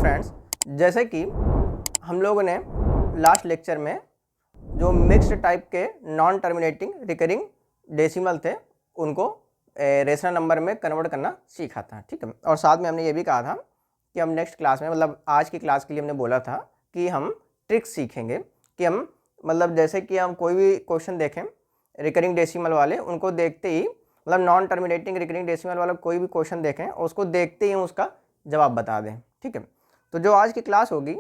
Friends, जैसे कि हम लोगों ने लास्ट लेक्चर में जो मिक्स्ड टाइप के नॉन टर्मिनेटिंग रिकरिंग डेसिमल थे उनको रेशनल नंबर में कन्वर्ट करना सीखा था, ठीक है। और साथ में हमने ये भी कहा था कि हम नेक्स्ट क्लास में, मतलब आज की क्लास के लिए हमने बोला था कि हम ट्रिक्स सीखेंगे कि हम मतलब जैसे कि हम कोई भी क्वेश्चन देखें रिकरिंग डेसिमल वाले, उनको देखते ही मतलब नॉन टर्मिनेटिंग रिकरिंग डेसिमल वाला कोई भी क्वेश्चन देखें और उसको देखते ही उसका जवाब बता दें, ठीक है। तो जो आज की क्लास होगी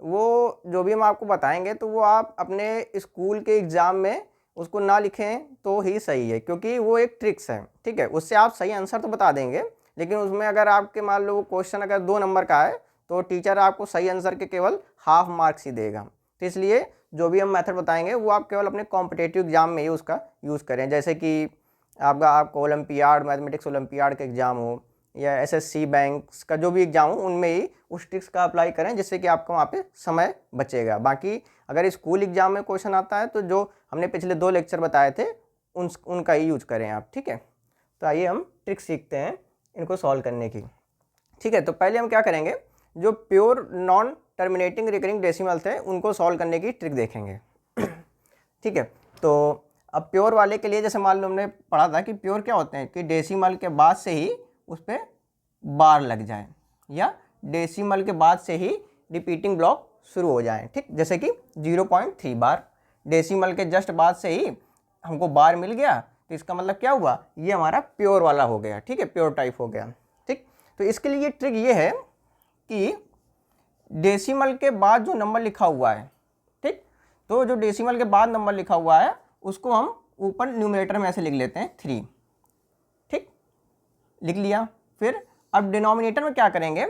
वो जो भी हम आपको बताएंगे तो वो आप अपने स्कूल के एग्ज़ाम में उसको ना लिखें तो ही सही है, क्योंकि वो एक ट्रिक्स है, ठीक है। उससे आप सही आंसर तो बता देंगे, लेकिन उसमें अगर आपके मान लो क्वेश्चन अगर 2 नंबर का है तो टीचर आपको सही आंसर के केवल हाफ मार्क्स ही देगा। तो इसलिए जो भी हम मेथड बताएंगे वो आप केवल अपने कॉम्पिटेटिव एग्जाम में ही उसका यूज़ करें। जैसे कि आपको ओलंपियाड, मैथमेटिक्स ओलंपियाड का एग्ज़ाम हो या एसएससी बैंक्स का जो भी एग्जाम हो, उनमें ही उस ट्रिक्स का अप्लाई करें, जिससे कि आपको वहाँ पे समय बचेगा। बाकी अगर स्कूल एग्जाम में क्वेश्चन आता है तो जो हमने पिछले 2 लेक्चर बताए थे उनका ही यूज करें आप, ठीक है। तो आइए हम ट्रिक्स सीखते हैं इनको सॉल्व करने की, ठीक है। तो पहले हम क्या करेंगे, जो pure non terminating recurring decimal थे उनको सॉल्व करने की ट्रिक देखेंगे, ठीक है। तो अब प्योर वाले के लिए जैसे मान लो हमने पढ़ा था कि प्योर क्या होते हैं कि डेसिमल के बाद से ही उस पर बार लग जाए या डेसिमल के बाद से ही रिपीटिंग ब्लॉक शुरू हो जाए, ठीक। जैसे कि 0.3 बार, डेसिमल के जस्ट बाद से ही हमको बार मिल गया तो इसका मतलब क्या हुआ, ये हमारा प्योर वाला हो गया, ठीक है, प्योर टाइप हो गया, ठीक। तो इसके लिए ट्रिक ये है कि डेसिमल के बाद जो नंबर लिखा हुआ है, ठीक, तो जो डेसिमल के बाद नंबर लिखा हुआ है उसको हम ऊपर न्यूमरेटर में ऐसे लिख लेते हैं 3, ठीक, लिख लिया। फिर अब डिनोमिनेटर में क्या करेंगे,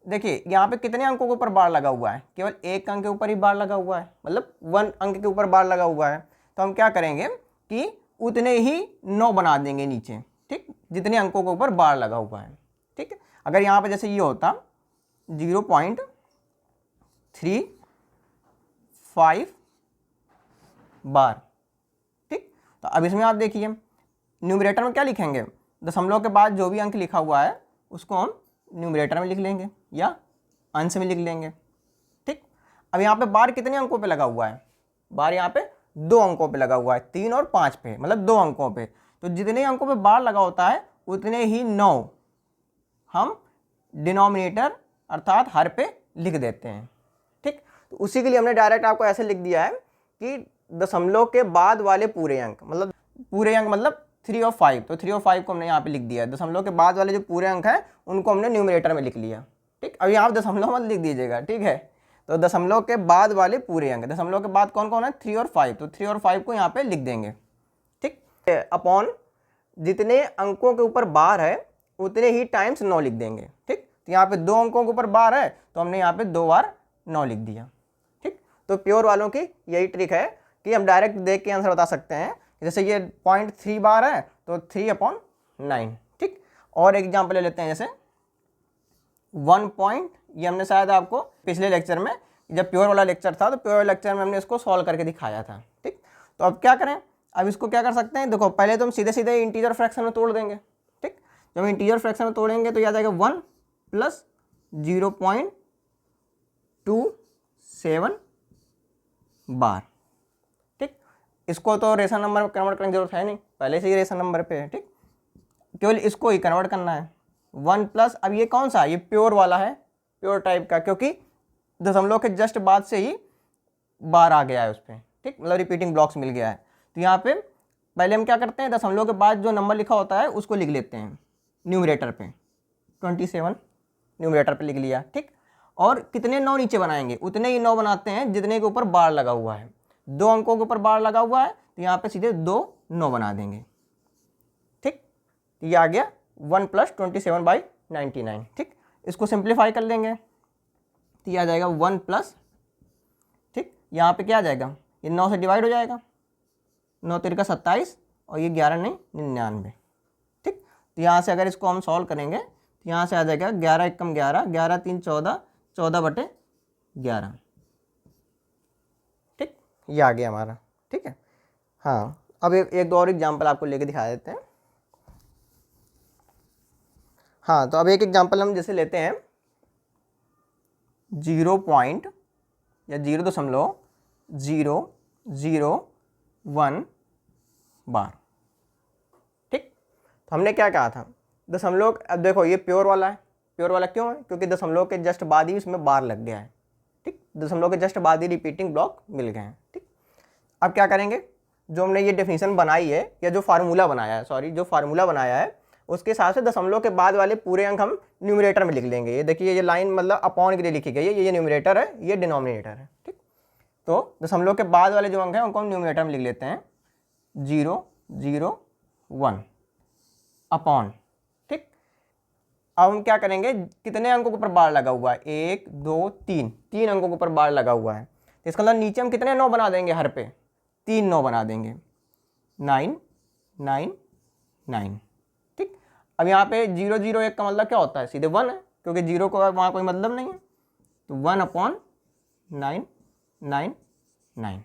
देखिए यहाँ पे कितने अंकों के ऊपर बार लगा हुआ है, केवल एक अंक के ऊपर ही बार लगा हुआ है, मतलब 1 अंक के ऊपर बार लगा हुआ है। तो हम क्या करेंगे कि उतने ही 9 बना देंगे नीचे, ठीक, जितने अंकों के ऊपर बार लगा हुआ है, ठीक है। अगर यहाँ पे जैसे ये होता 0.35 बार, ठीक। तो अब इसमें आप देखिए न्यूमरेटर में क्या लिखेंगे, दशमलव के बाद जो भी अंक लिखा हुआ है उसको हम न्यूमरेटर में लिख लेंगे या अंश में लिख लेंगे, ठीक। अब यहाँ पे बार कितने अंकों पे लगा हुआ है, बार यहाँ पे 2 अंकों पे लगा हुआ है, 3 और 5 पे, मतलब 2 अंकों पे। तो जितने अंकों पे बार लगा होता है उतने ही 9 हम डिनोमिनेटर अर्थात हर पे लिख देते हैं, ठीक। तो उसी के लिए हमने डायरेक्ट आपको ऐसे लिख दिया है कि दशमलव के बाद वाले पूरे अंक, मतलब पूरे अंक मतलब 3 और 5, तो 3 और 5 को हमने यहाँ पे लिख दिया है। दशमलव के बाद वाले जो पूरे अंक हैं उनको हमने न्यूमरेटर में लिख लिया, ठीक। अब यहाँ पे दशमलव मत लिख दीजिएगा, ठीक है। तो दशमलव के बाद वाले पूरे अंक, दशमलव के बाद कौन कौन है, 3 और 5, तो 3 और 5 को यहाँ पे लिख देंगे, ठीक। अपॉन जितने अंकों के ऊपर बार है उतने ही टाइम्स 9 लिख देंगे, ठीक। तो यहाँ पे 2 अंकों के ऊपर बार है तो हमने यहाँ पे 2 बार 9 लिख दिया, ठीक। तो प्योर वालों की यही ट्रिक है कि हम डायरेक्ट देख के आंसर बता सकते हैं। जैसे ये 0.3 बार है तो 3/9, ठीक। और एग्जाम्पल ले लेते हैं, जैसे 1 पॉइंट, ये हमने शायद आपको पिछले लेक्चर में, जब प्योर वाला लेक्चर था तो प्योर वाले लेक्चर में हमने इसको सॉल्व करके दिखाया था, ठीक। तो अब क्या करें, अब इसको क्या कर सकते हैं, देखो पहले तो हम सीधे सीधे इंटीजर फ्रैक्शन में तोड़ देंगे, ठीक। जब हम इंटीजर फ्रैक्शन में तोड़ेंगे तो याद आएगा 1 + 0.27 बार, ठीक। इसको तो रेशन नंबर में कन्वर्ट करने की जरूरत है नहीं, पहले से ही रेशन नंबर पे है, ठीक। केवल इसको ही कन्वर्ट करना है 1 प्लस, अब ये कौन सा, ये प्योर वाला है, प्योर टाइप का, क्योंकि दशमलव के जस्ट बाद से ही बार आ गया है उस पर, ठीक, मतलब रिपीटिंग ब्लॉक्स मिल गया है। तो यहाँ पे पहले हम क्या करते हैं, दशमलव के बाद जो नंबर लिखा होता है उसको लिख लेते हैं न्यूमरेटर पे, 27 न्यूमरेटर पे लिख लिया, ठीक। और कितने 9 नीचे बनाएंगे, उतने ही 9 बनाते हैं जितने के ऊपर बार लगा हुआ है। 2 अंकों के ऊपर बार लगा हुआ है तो यहाँ पे सीधे 2 9 बना देंगे, ठीक। ये आ गया 1 + 27/99, ठीक। इसको सिंप्लीफाई कर लेंगे तो ये आ जाएगा 1 प्लस, ठीक, यहाँ पे क्या आ जाएगा, ये 9 से डिवाइड हो जाएगा, 9 तिरका 27 और ये 11 नहीं 99, ठीक। तो यहाँ से अगर इसको हम सॉल्व करेंगे तो यहाँ से आ जाएगा 11 एकम 11, 11 3 14, 14/11, ठीक, ये आ गया हमारा, ठीक है। हाँ, अब एक दो और एग्जाम्पल आपको लेके दिखा देते हैं। हाँ, तो अब एक एग्जाम्पल हम जैसे लेते हैं 0 या 0.0001 बार। ठीक, तो हमने क्या कहा था, दशमलव, अब देखो ये प्योर वाला है, प्योर वाला क्यों है, क्योंकि दशमलव के जस्ट बाद ही इसमें बार लग गया है। ठीक, दशमलव के जस्ट बाद ही रिपीटिंग ब्लॉक मिल गए हैं। ठीक, अब क्या करेंगे, जो हमने ये डेफिनेशन बनाई है या जो फार्मूला बनाया है, सॉरी जो फार्मूला बनाया है उसके हिसाब से दशमलव के बाद वाले पूरे अंक हम न्यूमरेटर में लिख लेंगे। ये देखिए ये लाइन मतलब अपॉन के लिए लिखी गई है, ये न्यूमरेटर है, ये डिनोमिनेटर है। ठीक, तो दशमलव के बाद वाले जो अंक हैं उनको हम न्यूमरेटर में लिख लेते हैं 0.01 अपॉन। ठीक, अब हम क्या करेंगे, कितने अंकों के ऊपर बार लगा हुआ है, 1 2 3, 3 अंकों के ऊपर बार लगा हुआ है, तो इसका मतलब नीचे हम कितने 9 बना देंगे, हर पे 3 9 बना देंगे, 9 9 9। ठीक, अब यहाँ पे 0.01 का मतलब क्या होता है, सीधे 1 है, क्योंकि 0 को वहाँ कोई मतलब नहीं है, तो 1/999।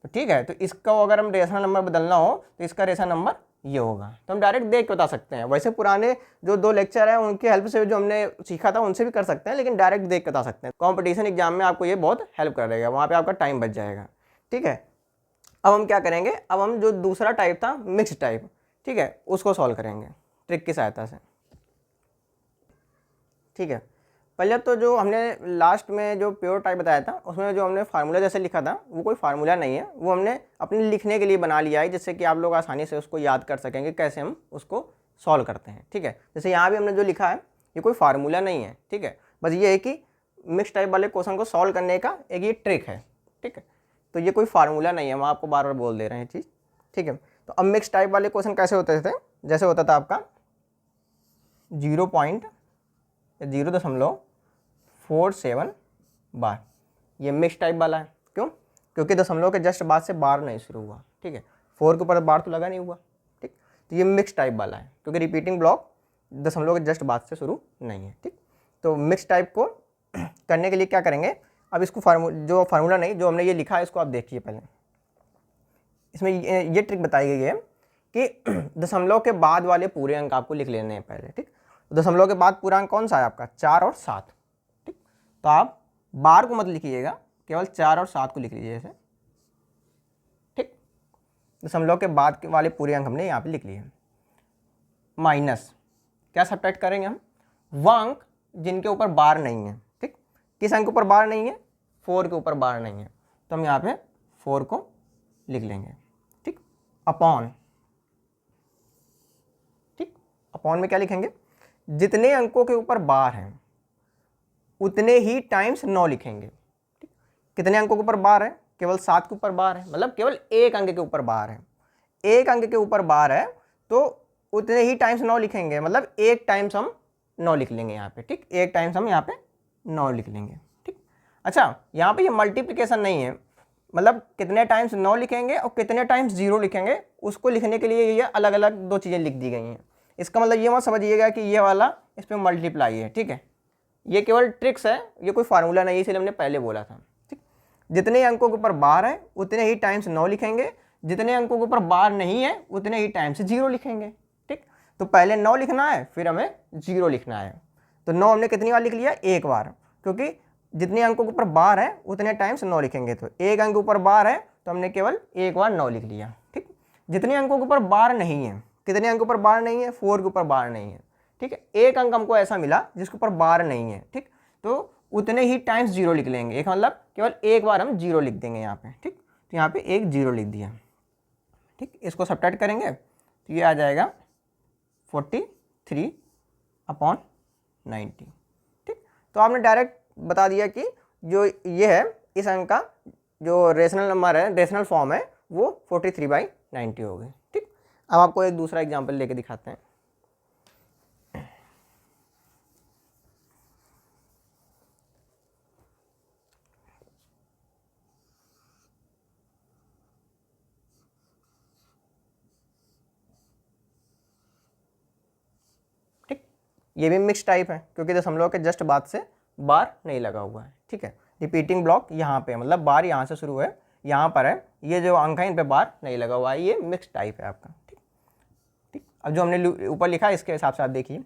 तो ठीक है, तो इसका अगर हम रेशनल नंबर बदलना हो तो इसका रेशनल नंबर ये होगा। तो हम डायरेक्ट देख के बता सकते हैं, वैसे पुराने जो 2 लेक्चर हैं उनकी हेल्प से जो हमने सीखा था उनसे भी कर सकते हैं, लेकिन डायरेक्ट देख के बता सकते हैं। कॉम्पिटिशन एग्जाम में आपको ये बहुत हेल्प करेगा, वहाँ पे आपका टाइम बच जाएगा। ठीक है, अब हम क्या करेंगे, अब हम जो दूसरा टाइप था मिक्स टाइप, ठीक है, उसको सॉल्व करेंगे ट्रिक की सहायता से। ठीक है, पहले तो जो हमने लास्ट में जो प्योर टाइप बताया था उसमें जो हमने फार्मूला जैसे लिखा था वो कोई फार्मूला नहीं है, वो हमने अपने लिखने के लिए बना लिया है, जिससे कि आप लोग आसानी से उसको याद कर सकेंगे कैसे हम उसको सॉल्व करते हैं। ठीक है, जैसे यहाँ भी हमने जो लिखा है ये कोई फार्मूला नहीं है। ठीक है, बस ये है कि मिक्स टाइप वाले क्वेश्चन को सॉल्व करने का एक ये ट्रिक है। ठीक है, तो ये कोई फार्मूला नहीं है, हम आपको बार बार बोल दे रहे हैं चीज़। ठीक है, तो अब मिक्स टाइप वाले क्वेश्चन कैसे होते थे, जैसे होता था आपका 0.047 बार, ये मिक्स टाइप वाला है। क्यों, क्योंकि दशमलव के जस्ट बाद से बार नहीं शुरू हुआ। ठीक है, 4 के ऊपर बार तो लगा नहीं हुआ। ठीक, तो ये मिक्स टाइप वाला है क्योंकि रिपीटिंग ब्लॉक दशमलव के जस्ट बाद से शुरू नहीं है। ठीक, तो मिक्स टाइप को करने के लिए क्या करेंगे, अब इसको जो फार्मूला नहीं, जो हमने ये लिखा है इसको आप देखिए पहले। इसमें ये ट्रिक बताई गई है कि दशमलव के बाद वाले पूरे अंक आपको लिख लेने हैं पहले। ठीक, दशमलव के बाद पूरा अंक कौन सा है आपका, 4 और 7। ठीक, तो आप बार को मत लिखिएगा, केवल 4 और 7 को लिख लीजिए ऐसे। ठीक, दशमलव के बाद वाले पूरे अंक हमने यहाँ पे लिख लिए। माइनस क्या सब्ट्रैक्ट करेंगे हम, वह अंक जिनके ऊपर बार नहीं है। ठीक, किस अंक के ऊपर बार नहीं है, 4 के ऊपर बार नहीं है, तो हम यहाँ पे 4 को लिख लेंगे। ठीक, अपॉन। ठीक, अपॉन में क्या लिखेंगे, जितने अंकों के ऊपर बार हैं उतने ही टाइम्स 9 लिखेंगे। ठीक, कितने अंकों के ऊपर बार है, केवल 7 के ऊपर बार है, मतलब केवल एक अंक के ऊपर बार है, एक अंक के ऊपर बार है तो उतने ही टाइम्स 9 लिखेंगे, मतलब एक टाइम्स हम 9 लिख लेंगे यहाँ पे। ठीक, एक टाइम्स हम यहाँ पे 9 लिख लेंगे। ठीक, अच्छा यहाँ पे ये मल्टीप्लिकेशन नहीं है, मतलब कितने टाइम्स 9 लिखेंगे और कितने टाइम्स 0 लिखेंगे उसको लिखने के लिए ये अलग अलग 2 चीज़ें लिख दी गई हैं। इसका मतलब ये मत समझिएगा कि ये वाला इस पर मल्टीप्लाई है। ठीक है, ये केवल ट्रिक्स है, ये कोई फार्मूला नहीं है, इसलिए हमने पहले बोला था। ठीक, जितने अंकों के ऊपर बार है उतने ही टाइम्स 9 लिखेंगे, जितने अंकों के ऊपर बार नहीं है उतने ही टाइम्स 0 लिखेंगे। ठीक, तो पहले 9 लिखना है फिर हमें 0 लिखना है। तो 9 हमने कितनी बार लिख लिया, एक बार, क्योंकि जितने अंकों के ऊपर बार है उतने टाइम्स 9 लिखेंगे, तो एक अंक के ऊपर बार है तो हमने केवल एक बार 9 लिख लिया। ठीक, जितने अंकों के ऊपर बार नहीं है, कितने अंक के ऊपर बार नहीं है, 4 के ऊपर बार नहीं है। ठीक है, एक अंक हमको ऐसा मिला जिसके ऊपर बार नहीं है। ठीक, तो उतने ही टाइम्स 0 लिख लेंगे, एक मतलब केवल एक बार हम 0 लिख देंगे यहाँ पे। ठीक, तो यहाँ पे एक 0 लिख दिया। ठीक, इसको सब्ट्रैक्ट करेंगे तो ये आ जाएगा 43/90। ठीक, तो आपने डायरेक्ट बता दिया कि जो ये है इस अंक का जो रेशनल नंबर है, रेशनल फॉर्म है, वो 43/90 हो गई। ठीक, अब आपको एक दूसरा एग्जांपल लेके दिखाते हैं। ठीक, ये भी मिक्स टाइप है क्योंकि दशमलव के जस्ट बाद से बार नहीं लगा हुआ है। ठीक है, रिपीटिंग ब्लॉक यहाँ पे, मतलब बार यहाँ से शुरू है, यहाँ पर है, ये जो अंक है इन पे बार नहीं लगा हुआ है, ये मिक्स टाइप है आपका। ठीक, ठीक, अब जो हमने ऊपर लिखा है इसके हिसाब से आप देखिए।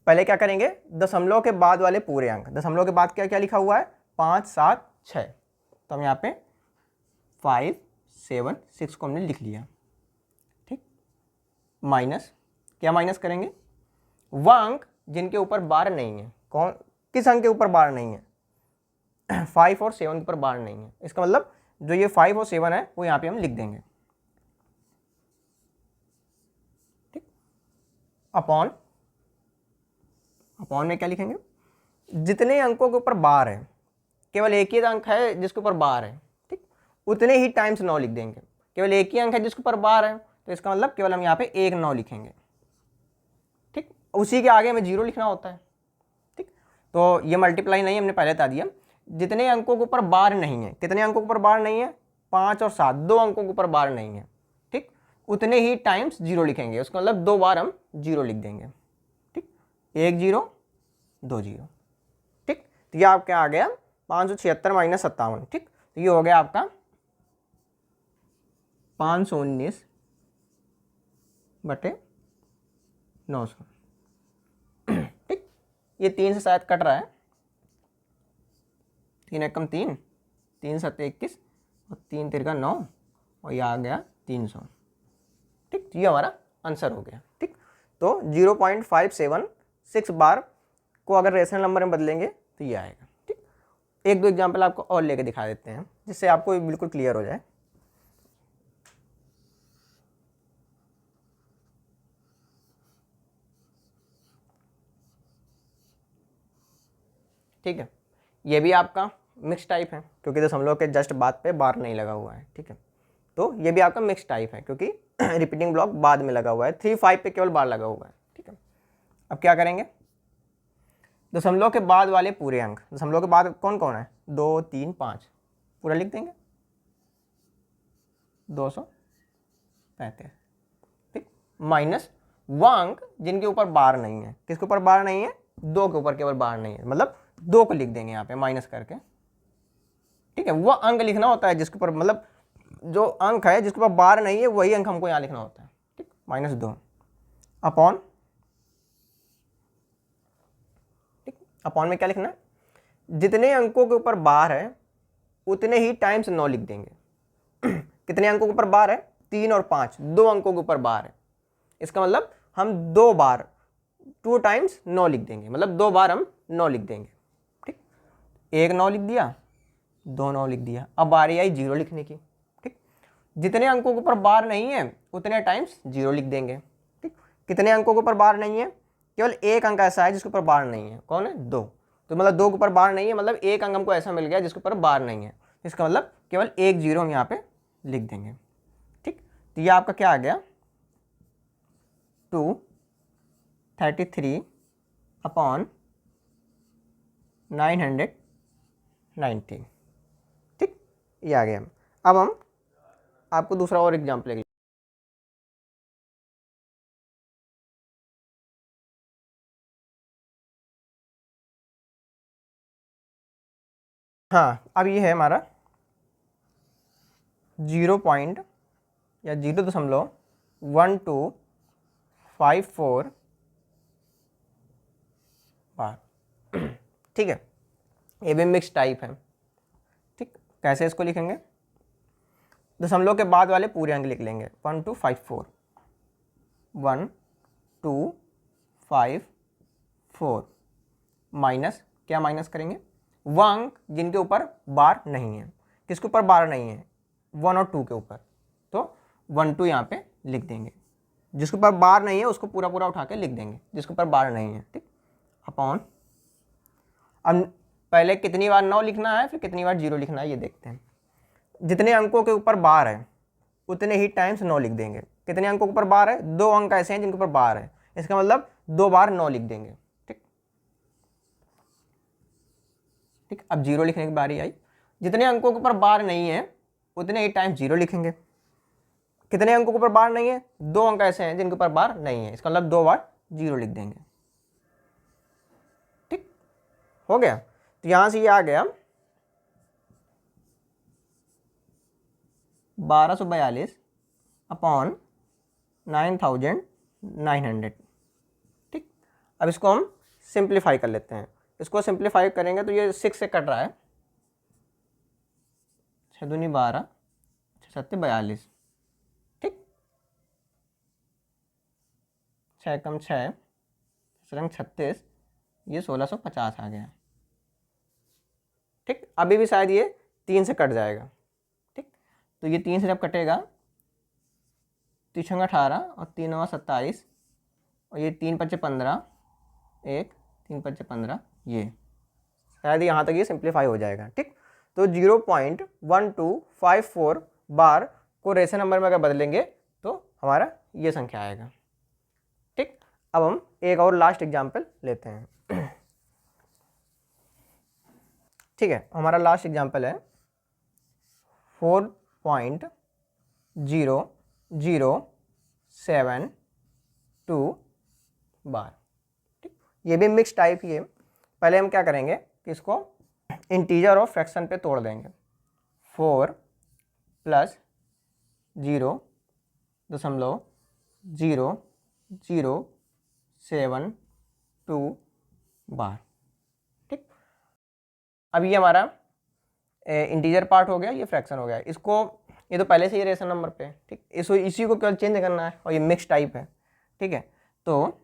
पहले क्या करेंगे, दशमलव के बाद वाले पूरे अंक, दशमलव के बाद क्या क्या लिखा हुआ है, 5 7 6, तो हम यहाँ पे 5 7 6 को हमने लिख लिया। ठीक, माइनस, क्या माइनस करेंगे, वह अंक जिनके ऊपर बार नहीं है। कौन, किस अंक के ऊपर बार नहीं है, 5 और 7 के ऊपर बार नहीं है। इसका मतलब जो ये 5 और 7 है वो यहाँ पे हम लिख देंगे। ठीक, अपॉन, अपॉन में क्या लिखेंगे, जितने अंकों के ऊपर बार है, केवल एक ही अंक है जिसके ऊपर बार है, ठीक, उतने ही टाइम्स 9 लिख देंगे। केवल एक ही अंक है जिसके ऊपर बार है, तो इसका मतलब केवल हम यहाँ पे 1 9 लिखेंगे। ठीक, उसी के आगे हमें 0 लिखना होता है। ठीक, तो ये मल्टीप्लाई नहीं, हमने पहले बता दिया। जितने अंकों के ऊपर बार नहीं है, कितने अंकों के ऊपर बार नहीं है, 5 और 7, 2 अंकों के ऊपर बार नहीं है, ठीक, उतने ही टाइम्स 0 लिखेंगे। उसका मतलब 2 बार हम 0 लिख देंगे। ठीक, 1 0 2 0। ठीक, तो ये आपका आ गया 576 माइनस 57। ठीक, तो ये हो गया आपका 519 बटे 900। ठीक, ये 3 से शायद कट रहा है, 3 एकम 3, 3 7 21 और 3 तिरका 9, और ये आ गया 300। ठीक, ये हमारा आंसर हो गया। ठीक, तो 0.576 बार को अगर रेशनल नंबर में बदलेंगे तो ये आएगा। ठीक, एक दो एग्जाम्पल आपको और लेके दिखा देते हैं जिससे आपको बिल्कुल क्लियर हो जाए। ठीक है, ये भी आपका मिक्स टाइप है क्योंकि दशमलव के जस्ट बाद पे बार नहीं लगा हुआ है। ठीक है, तो ये भी आपका मिक्स टाइप है क्योंकि रिपीटिंग ब्लॉक बाद में लगा हुआ है, 3 5 पे केवल बार लगा हुआ है। ठीक है, अब क्या करेंगे, दशमलव के बाद वाले पूरे अंक, दशमलव के बाद कौन कौन है, 2 3 5, पूरा लिख देंगे 235। ठीक, माइनस वह अंक जिनके ऊपर बार नहीं है, किसके ऊपर बार नहीं है, 2 के ऊपर केवल बार नहीं है, मतलब 2 को लिख देंगे यहाँ पे माइनस करके। ठीक है, वह अंक लिखना होता है जिसके ऊपर, मतलब जो अंक है जिसके ऊपर बार नहीं है वही अंक हमको यहाँ लिखना होता है। ठीक, -2 अपॉन, ठीक, अपॉन में क्या लिखना है, जितने अंकों के ऊपर बार है उतने ही टाइम्स 9 लिख देंगे। कितने अंकों के ऊपर बार है, 3 और 5, 2 अंकों के ऊपर बार है। इसका मतलब हम 2 बार 2 टाइम्स 9 लिख देंगे, मतलब 2 बार हम 9 लिख देंगे। ठीक, 1 9 लिख दिया, 2 9 लिख दिया। अब बारी आई 0 लिखने की। ठीक, जितने अंकों के ऊपर बार नहीं है उतने टाइम्स 0 लिख देंगे। ठीक, कितने अंकों के ऊपर बार नहीं है, केवल एक अंक ऐसा है जिसके ऊपर बार नहीं है, कौन है, 2। तो मतलब 2 के ऊपर बार नहीं है, मतलब एक अंक हमको ऐसा मिल गया जिसके ऊपर बार नहीं है। इसका मतलब केवल 1 0 हम यहाँ पे लिख देंगे। ठीक, तो ये आपका क्या आ गया, 233 अपॉन 990। ठीक, ये आ गया। अब हम आपको दूसरा और एग्जाम्पल लेंगे। हाँ, अब ये है हमारा 0.1254 बार। ठीक है, ये भी मिक्स टाइप है। ठीक, कैसे इसको लिखेंगे, दशमलव के बाद वाले पूरे अंक लिख लेंगे, 1 2 5 4, 1 2 5 4 माइनस, क्या माइनस करेंगे, वह अंक जिनके ऊपर बार नहीं है। किसके ऊपर बार नहीं है, 1 और 2 के ऊपर, तो 1 2 यहाँ पे लिख देंगे। जिसके ऊपर बार नहीं है उसको पूरा पूरा उठा के लिख देंगे, जिसके ऊपर बार नहीं है। ठीक, अपॉन, अब पहले कितनी बार 9 लिखना है फिर कितनी बार 0 लिखना है ये देखते हैं। जितने अंकों के ऊपर बार है उतने ही टाइम्स 9 लिख देंगे। कितने अंकों के ऊपर बार है, 2 अंक ऐसे हैं जिनके ऊपर बार है, इसका मतलब 2 बार 9 लिख देंगे। ठीक, ठीक, अब 0 लिखने की बारी आई। जितने अंकों के ऊपर बार नहीं है उतने ही टाइम्स 0 लिखेंगे। कितने अंकों के ऊपर बार नहीं है, 2 अंक ऐसे हैं जिनके ऊपर बार नहीं है, इसका मतलब 2 बार 0 लिख देंगे। ठीक, हो गया। तो यहां से ये आ गया 1242 अपॉन 9900। ठीक, अब इसको हम सिंप्लीफाई कर लेते हैं। इसको सिंप्लीफाई करेंगे तो ये 6 से कट रहा है, 6 दूनी 12, 6 सत्ते 42, ठीक। 6 कम 6 रंग 36, ये 1650 आ गया, ठीक। अभी भी शायद ये 3 से कट जाएगा, ठीक। तो ये 3 से जब कटेगा, 3 18 और 3 9 27, और ये 3 5 15, 1 3 5 15, ये शायद यहाँ तक ये सिंप्लीफाई हो जाएगा, ठीक। तो 0.1254 बार को रेशनल नंबर में अगर बदलेंगे तो हमारा ये संख्या आएगा, ठीक। अब हम एक और लास्ट एग्जाम्पल लेते हैं, ठीक है। हमारा लास्ट एग्जाम्पल है 4.0072 बार, ठीक। ये भी मिक्स टाइप ही है। पहले हम क्या करेंगे कि इसको इंटीजर और फ्रैक्शन पे तोड़ देंगे। 4 + 0.0072 बार, ठीक। अब ये हमारा इंटीजर पार्ट हो गया, ये फ्रैक्शन हो गया। इसको ये तो पहले से ही रेशनल नंबर पे, ठीक। इसी को केवल चेंज करना है, और ये मिक्स टाइप है, ठीक है। तो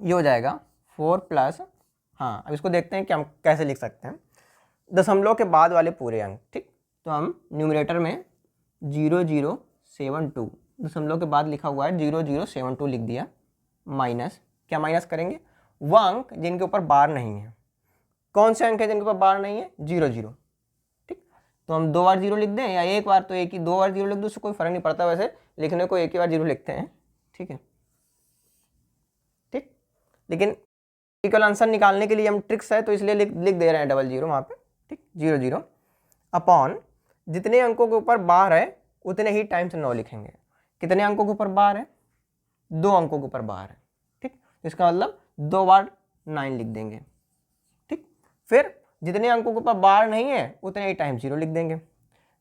ये हो जाएगा 4 प्लस, हाँ अब इसको देखते हैं कि हम कैसे लिख सकते हैं। दशमलव के बाद वाले पूरे अंक, ठीक। तो हम न्यूमरेटर में 0072, दशमलव के बाद लिखा हुआ है 0072 लिख दिया, माइनस, क्या माइनस करेंगे, वह अंक जिनके ऊपर बार नहीं है। कौन से अंक है जिनके ऊपर बार नहीं है, 00, ठीक। तो हम 2 बार 0 लिख दें या एक बार, तो एक ही 2 बार 0 लिख दो, उससे कोई फर्क नहीं पड़ता, वैसे लिखने को एक ही बार 0 लिखते हैं, ठीक है, ठीक। लेकिन इक्वल आंसर निकालने के लिए हम ट्रिक्स है तो इसलिए लिख दे रहे हैं 00 वहाँ पे, ठीक। 00 अपॉन जितने अंकों के ऊपर बार है उतने ही टाइम्स 9 लिखेंगे। कितने अंकों के ऊपर बार है, 2 अंकों के ऊपर बार है, ठीक। इसका मतलब 2 बार 9 लिख देंगे, ठीक। फिर जितने अंकों के ऊपर बार नहीं है उतने ही टाइम 0 लिख देंगे।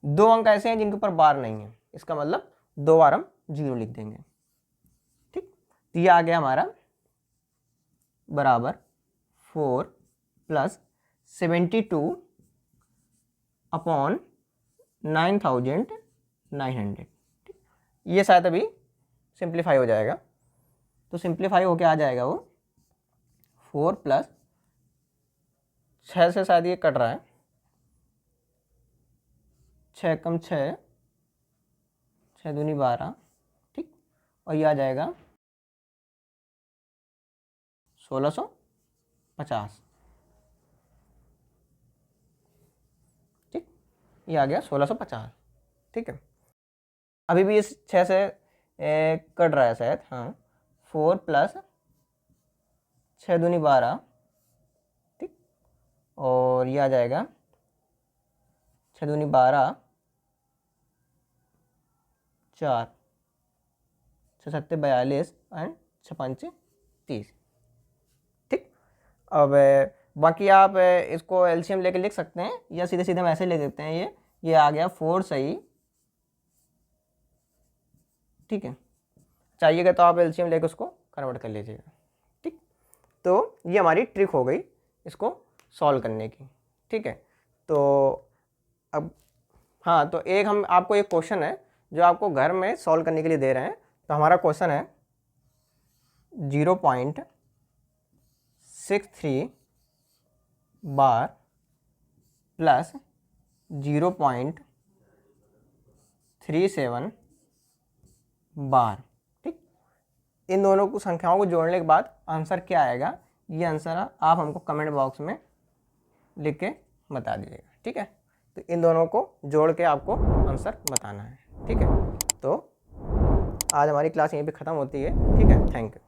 2 अंक ऐसे हैं जिनके ऊपर बार नहीं है, इसका मतलब 2 बार हम 0 लिख देंगे, ठीक। तो ये आ गया हमारा बराबर 4 + 72 अपॉन 9900, ठीक। ये शायद अभी सिंप्लीफाई हो जाएगा, तो सिंप्लीफाई होके आ जाएगा वो 4 + 6 से शायद ये कट रहा है, 6 कम 6, 6 दूनी 12, ठीक। और ये आ जाएगा 1650, ठीक। ये आ गया 1650, ठीक है। अभी भी इस 6 से कट रहा है शायद, हाँ। 4 + 6 दूनी 12, ठीक। और ये आ जाएगा 6 दूनी 12, 4, 6 सत्ते 42 एंड 6 पंचे 30, ठीक। अब बाकी आप इसको एलसीएम लेके लिख सकते हैं या सीधे सीधे हम ऐसे ले देते हैं। ये आ गया 4 सही, ठीक है। चाहिएगा तो आप एलसीएम लेके उसको कन्वर्ट कर लीजिएगा, ठीक। तो ये हमारी ट्रिक हो गई इसको सॉल्व करने की, ठीक है। तो अब हाँ, तो एक हम आपको एक क्वेश्चन है जो आपको घर में सॉल्व करने के लिए दे रहे हैं। तो हमारा क्वेश्चन है 0.63 बार प्लस 0.37 बार, ठीक। इन दोनों को संख्याओं को जोड़ने के बाद आंसर क्या आएगा, ये आंसर आप हमको कमेंट बॉक्स में लिख के बता दीजिएगा, ठीक है। तो इन दोनों को जोड़ के आपको आंसर बताना है, ठीक है। तो आज हमारी क्लास यहीं पे ख़त्म होती है, ठीक है। Thank you.